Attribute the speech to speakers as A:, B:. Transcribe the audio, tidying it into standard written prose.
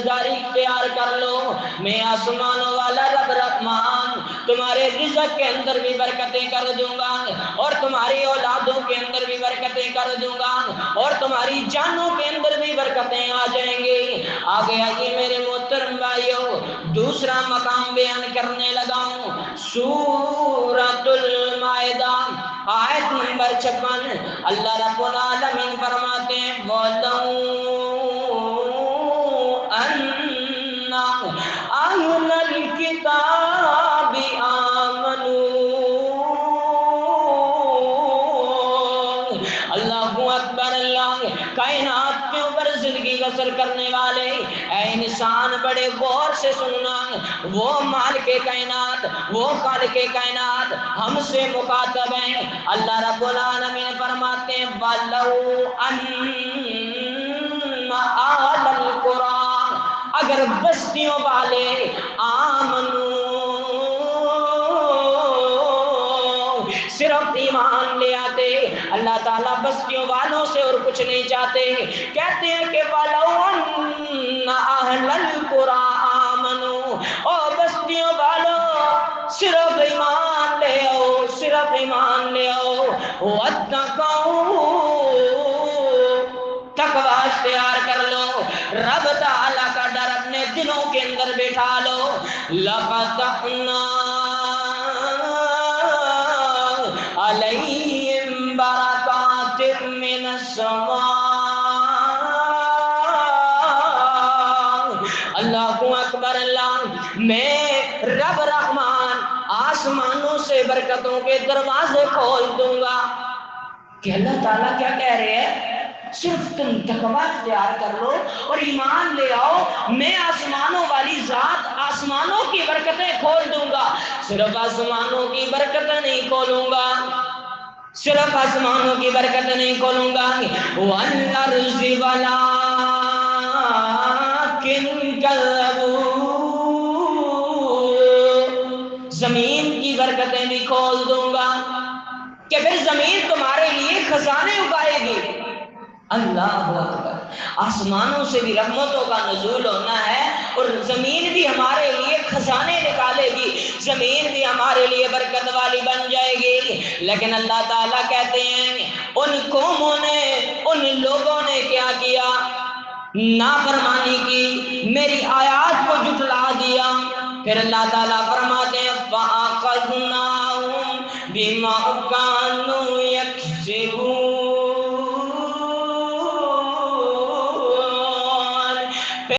A: پرہیزگاری اختیار کر لو، میں آسمانوں والا رب رحمان تمہارے رزق کے اندر بھی برکتیں کر دوں گا، اور تمہاری اولادوں کے اندر بھی برکتیں کر دوں گا، اور تمہاری جانوں کے اندر بھی برکتیں آ جائیں گی۔ آگے آئیے میرے محترم بھائیو، دوسرا مقام بیان کرنے لگا ہوں، سورۃ المائدہ آیت نمبر 56۔ اللہ رب العالمین فرماتے ہیں وَلَوْ أَنَّ أَهْلَ الْكِتَابِ آمَنُوا۔ اللہ اکبر، اللہ کائنات کے اوپر زندگی بسر کرنے والے اے انسان بڑے غور سے سننا، وہ مالک کائنات، وہ خالق کائنات ہم سے مخاطب ہیں۔ اللہ رب العالمین فرماتے ہیں وَلَوْ أَنَّ أَهْلَ الْقُرَىٰ، اگر بستیوں والے آمنو صرف ایمان لے آتے۔ اللہ تعالیٰ بستیوں والوں سے اور کچھ نہیں چاہتے، کہتے ہیں کہ وَلَوْ أَنَّ أَهْلَ الْقُرَىٰ آمَنُوا، اور بستیوں والوں صرف ایمان لے آؤ، صرف ایمان لے آؤ، وَاتَّقَوْا، تقوی اختیار کر لو، رب تعالیٰ کا ڈر اپنے دلوں کے اندر بٹھا لو، لَفَتَحْنَا عَلَيْهِمْ بَرَكَاتٍ مِّنَ السَّمَاءِ۔ اللہ اکبر، اللہ میں رب رحمان آسمانوں سے برکتوں کے دروازے کھول دوں گا۔ کہ اللہ تعالیٰ کیا کہہ رہے ہیں؟ صرف تم تقوی اختیار کر لو اور ایمان لے آؤ، میں آسمانوں والی ذات آسمانوں کی برکتیں کھول دوں گا۔ صرف آسمانوں کی برکتیں نہیں کھولوں گا، صرف آسمانوں کی برکت نہیں کھولوں گا، وَالْأَرْضِ وَلَٰكِنْ كَذَّبُوا، زمین کی برکتیں بھی کھول دوں گا کہ پھر زمین تمہارے لیے خزانے اگائے گی۔ اللہ اکبر، آسمانوں سے بھی رحمتوں کا نزول ہونا ہے اور زمین بھی ہمارے لیے خزانے نکالے گی، زمین بھی ہمارے لیے برکت والی بن جائے گی۔ لیکن اللہ تعالیٰ کہتے ہیں ان قوموں نے، ان لوگوں نے کیا کیا؟ نافرمانی کی، میری آیات کو جھٹلا دیا۔ پھر اللہ تعالیٰ فرماتے ہیں فَأَخَذْنَاهُمْ بِمَا كَانُوا